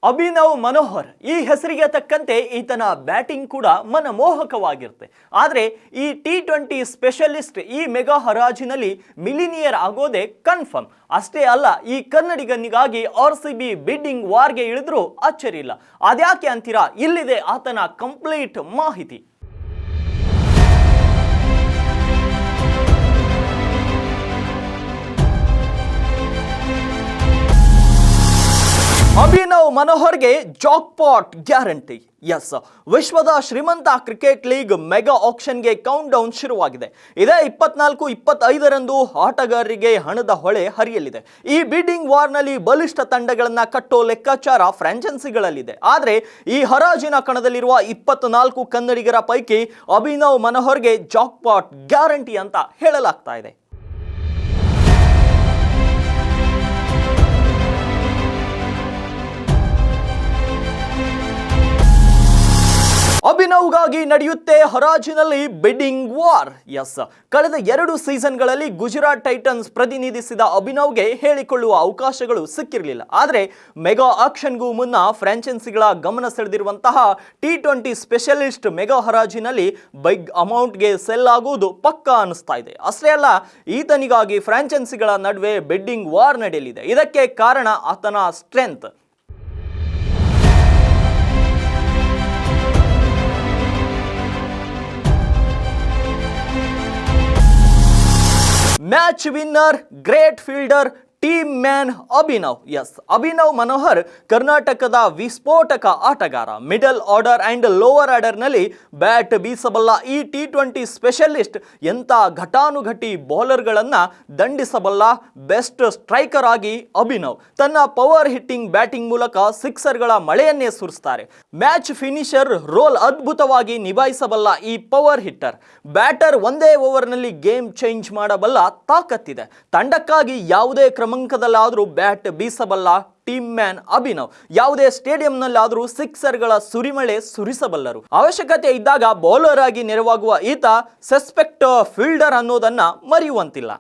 ಅಭಿನವ್ ಮನೋಹರ್ ಈ ಹೆಸರಿಗೆ ತಕ್ಕಂತೆ ಈತನ ಬ್ಯಾಟಿಂಗ್ ಕೂಡ ಮನಮೋಹಕವಾಗಿರುತ್ತೆ. ಆದರೆ ಈ T20 ಸ್ಪೆಷಲಿಸ್ಟ್ ಈ ಮೆಗಾ ಹರಾಜಿನಲ್ಲಿ ಮಿಲಿನಿಯರ್ ಆಗೋದೇ ಕನ್ಫರ್ಮ್. ಅಷ್ಟೇ ಅಲ್ಲ, ಈ ಕನ್ನಡಿಗನಿಗಾಗಿ RCB ಬಿಡ್ಡಿಂಗ್ ವಾರ್ಗೆ ಇಳಿದ್ರೂ ಅಚ್ಚರಿ ಇಲ್ಲ. ಅದ್ಯಾಕೆ ಅಂತೀರಾ? ಇಲ್ಲಿದೆ ಆತನ ಕಂಪ್ಲೀಟ್ ಮಾಹಿತಿ. ಅಭಿನವ್ ಮನೋಹರ್ಗೆ ಜಾಕ್ಪಾಟ್ ಗ್ಯಾರಂಟಿ. ಎಸ್, ವಿಶ್ವದ ಶ್ರೀಮಂತ ಕ್ರಿಕೆಟ್ ಲೀಗ್ ಮೆಗಾ ಆಕ್ಷನ್ಗೆ ಕೌಂಟ್ ಡೌನ್ ಶುರುವಾಗಿದೆ. ಇದೇ 24-25ರಂದು ಆಟಗಾರರಿಗೆ ಹಣದ ಹೊಳೆ ಹರಿಯಲಿದೆ. ಈ ಬಿಡ್ಡಿಂಗ್ ವಾರ್ನಲ್ಲಿ ಬಲಿಷ್ಠ ತಂಡಗಳನ್ನ ಕಟ್ಟೋ ಲೆಕ್ಕಾಚಾರ ಫ್ರಾಂಚೈಸಿಗಳಲ್ಲಿದೆ. ಆದರೆ ಈ ಹರಾಜಿನ ಕಣದಲ್ಲಿರುವ 24 ಕನ್ನಡಿಗರ ಪೈಕಿ ಅಭಿನವ್ ಮನೋಹರ್ಗೆ ಜಾಕ್ಪಾಟ್ ಗ್ಯಾರಂಟಿ ಅಂತ ಹೇಳಲಾಗ್ತಾ ಇದೆ. ಅಭಿನವ್ಗಾಗಿ ನಡೆಯುತ್ತೆ ಹರಾಜಿನಲ್ಲಿ ಬಿಡ್ಡಿಂಗ್ ವಾರ್. ಎಸ್, ಕಳೆದ 2 ಸೀಸನ್ಗಳಲ್ಲಿ ಗುಜರಾತ್ ಟೈಟನ್ಸ್ ಪ್ರತಿನಿಧಿಸಿದ ಅಭಿನವ್ಗೆ ಹೇಳಿಕೊಳ್ಳುವ ಅವಕಾಶಗಳು ಸಿಕ್ಕಿರಲಿಲ್ಲ. ಆದರೆ ಮೆಗಾ ಆಕ್ಷನ್ಗೂ ಮುನ್ನ ಫ್ರಾಂಚೈಸಿಗಳ ಗಮನ ಸೆಳೆದಿರುವಂತಹ T20 ಸ್ಪೆಷಲಿಸ್ಟ್ ಮೆಗಾ ಹರಾಜಿನಲ್ಲಿ ಬಿಗ್ ಅಮೌಂಟ್ಗೆ ಸೆಲ್ ಆಗುವುದು ಪಕ್ಕಾ ಅನಿಸ್ತಾ ಇದೆ. ಅಷ್ಟೇ ಅಲ್ಲ, ಈತನಿಗಾಗಿ ಫ್ರಾಂಚೈಸಿಗಳ ನಡುವೆ ಬಿಡ್ಡಿಂಗ್ ವಾರ್ ನಡೆಯಲಿದೆ. ಇದಕ್ಕೆ ಕಾರಣ ಆತನ strength. Match winner, great fielder, team man Abhinav. Yes, Abhinav Manohar ಕರ್ನಾಟಕದ ವಿಸ್ಫೋಟಕ ಆಟಗಾರ. ಮಿಡಲ್ ಆರ್ಡರ್ ಅಂಡ್ ಲೋವರ್ ಆರ್ಡರ್ನಲ್ಲಿ ಬ್ಯಾಟ್ ಬೀಸಬಲ್ಲ ಈ T20 ಸ್ಪೆಷಲಿಸ್ಟ್ ಎಂಥ ಘಟಾನುಘಟಿ ಬೌಲರ್ಗಳನ್ನು ದಂಡಿಸಬಲ್ಲ ಬೆಸ್ಟ್ ಸ್ಟ್ರೈಕರ್ ಆಗಿ ಅಭಿನವ್ ತನ್ನ ಪವರ್ ಹಿಟ್ಟಿಂಗ್ ಬ್ಯಾಟಿಂಗ್ ಮೂಲಕ ಸಿಕ್ಸರ್ಗಳ ಮಳೆಯನ್ನೇ ಸುರಿಸ್ತಾರೆ. ಮ್ಯಾಚ್ ಫಿನಿಷರ್ ರೋಲ್ ಅದ್ಭುತವಾಗಿ ನಿಭಾಯಿಸಬಲ್ಲ ಈ ಪವರ್ ಹಿಟ್ಟರ್ ಬ್ಯಾಟರ್ ಒಂದೇ ಓವರ್ನಲ್ಲಿ ಗೇಮ್ ಚೇಂಜ್ ಮಾಡಬಲ್ಲ ತಾಕತ್ತಿದೆ. ತಂಡಕ್ಕಾಗಿ ಯಾವುದೇ ಕ್ರಮಾಂಕದಲ್ಲಾದರೂ ಬ್ಯಾಟ್ ಬೀಸಬಲ್ಲ ಟೀಮ್ ಮ್ಯಾನ್ ಅಭಿನವ್ ಯಾವುದೇ ಸ್ಟೇಡಿಯಂನಲ್ಲಾದರೂ ಸಿಕ್ಸರ್ಗಳ ಸುರಿಮಳೆ ಸುರಿಸಬಲ್ಲರು. ಅವಶ್ಯಕತೆ ಇದ್ದಾಗ ಬೌಲರ್ ಆಗಿ ನೆರವಾಗುವ ಈತ ಸಸ್ಪೆಕ್ಟ್ ಫೀಲ್ಡರ್ ಅನ್ನೋದನ್ನ ಮರೆಯುವಂತಿಲ್ಲ.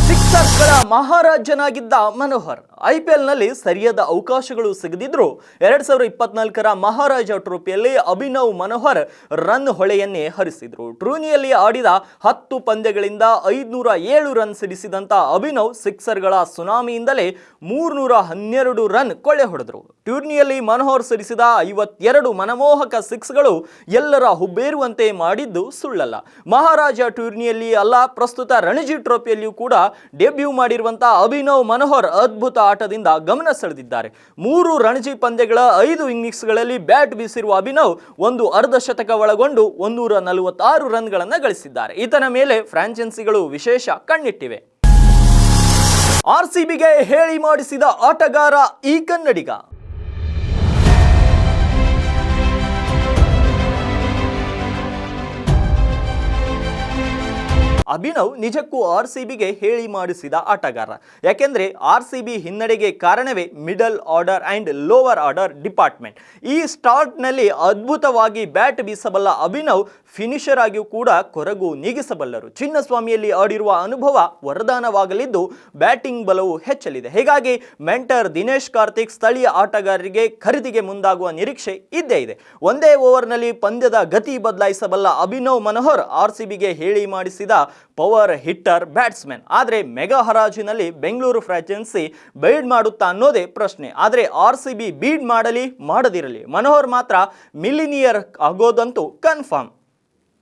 ಸಿಕ್ಸರ್ಗಳ ಮಹಾರಾಜನಾಗಿದ್ದ ಮನೋಹರ್ IPLನಲ್ಲಿ ಸರಿಯಾದ ಅವಕಾಶಗಳು ಸಿಗದಿದ್ರು 2024ರ ಮಹಾರಾಜ ಟ್ರೋಫಿಯಲ್ಲಿ ಅಭಿನವ್ ಮನೋಹರ್ ರನ್ ಹೊಳೆಯನ್ನೇ ಹರಿಸಿದ್ರು. ಟೂರ್ನಿಯಲ್ಲಿ ಆಡಿದ 10 ಪಂದ್ಯಗಳಿಂದ 507 ರನ್ ಸಿಡಿಸಿದಂತ ಅಭಿನವ್ ಸಿಕ್ಸರ್ಗಳ ಸುನಾಮಿಯಿಂದಲೇ 312 ರನ್ ಕೊಳ್ಳೆ ಹೊಡೆದರು. ಟೂರ್ನಿಯಲ್ಲಿ ಮನೋಹರ್ ಸಿಡಿಸಿದ 52 ಮನಮೋಹಕ ಸಿಕ್ಸ್ಗಳು ಎಲ್ಲರ ಹುಬ್ಬೇರುವಂತೆ ಮಾಡಿದ್ದು ಸುಳ್ಳಲ್ಲ. ಮಹಾರಾಜ ಟೂರ್ನಿಯಲ್ಲಿ ಅಲ್ಲ, ಪ್ರಸ್ತುತ ರಣಜಿ ಟ್ರೋಫಿಯಲ್ಲಿಯೂ ಕೂಡ ಡೆಬ್ಯೂ ಮಾಡಿರುವಂತಹ ಅಭಿನವ್ ಮನೋಹರ್ ಅದ್ಭುತ ಆಟದಿಂದ ಗಮನ ಸೆಳೆದಿದ್ದಾರೆ. 3 ರಣಜಿ ಪಂದ್ಯಗಳ 5 ಇನ್ನಿಂಗ್ಸ್ಗಳಲ್ಲಿ ಬ್ಯಾಟ್ ಬೀಸಿರುವ ಅಭಿನವ್ ಒಂದು ಅರ್ಧ ಶತಕ ಒಳಗೊಂಡು 146 ರನ್ಗಳನ್ನು ಗಳಿಸಿದ್ದಾರೆ. ಈತನ ಮೇಲೆ ಫ್ರಾಂಚೈಸಿಗಳು ವಿಶೇಷ ಕಣ್ಣಿಟ್ಟಿವೆ. RCBಗೆ ಹೇಳಿ ಮಾಡಿಸಿದ ಆಟಗಾರ ಈ ಕನ್ನಡಿಗ. ಅಭಿನವ್ ನಿಜಕ್ಕೂ RCBಗೆ ಹೇಳಿ ಮಾಡಿಸಿದ ಆಟಗಾರ. ಯಾಕೆಂದ್ರೆ RCB ಹಿನ್ನಡೆಗೆ ಕಾರಣವೇ middle order and lower order department. ಈ ಸ್ಟಾರ್ಟ್ನಲ್ಲಿ ಅದ್ಭುತವಾಗಿ ಬ್ಯಾಟ್ ಬೀಸಬಲ್ಲ ಅಭಿನವ್ ಫಿನಿಷರ್ ಆಗಿಯೂ ಕೂಡ ಕೊರಗು ನೀಗಿಸಬಲ್ಲರು. ಚಿನ್ನಸ್ವಾಮಿಯಲ್ಲಿ ಆಡಿರುವ ಅನುಭವ ವರದಾನವಾಗಲಿದ್ದು ಬ್ಯಾಟಿಂಗ್ ಬಲವು ಹೆಚ್ಚಲಿದೆ. ಹೀಗಾಗಿ ಮೆಂಟರ್ ದಿನೇಶ್ ಕಾರ್ತಿಕ್ ಸ್ಥಳೀಯ ಆಟಗಾರರಿಗೆ ಖರೀದಿಗೆ ಮುಂದಾಗುವ ನಿರೀಕ್ಷೆ ಇದ್ದೇ ಇದೆ. ಒಂದೇ ಓವರ್ನಲ್ಲಿ ಪಂದ್ಯದ ಗತಿ ಬದಲಾಯಿಸಬಲ್ಲ ಅಭಿನವ್ ಮನೋಹರ್ RCBಗೆ ಹೇಳಿ ಮಾಡಿಸಿದ ಪವರ್ ಹಿಟ್ಟರ್ ಬ್ಯಾಟ್ಸ್ಮನ್. ಆದರೆ ಮೆಗಾ ಹರಾಜಿನಲ್ಲಿ ಬೆಂಗಳೂರು ಫ್ರಾಂಚೈಸಿ ಬೀಡ್ ಮಾಡುತ್ತಾ ಅನ್ನೋದೇ ಪ್ರಶ್ನೆ. ಆದರೆ RCB ಬೀಡ್ ಮಾಡಲಿ ಮಾಡದಿರಲಿ, ಮನೋಹರ್ ಮಾತ್ರ ಮಿಲಿನಿಯರ್ ಆಗೋದಂತೂ ಕನ್ಫರ್ಮ್.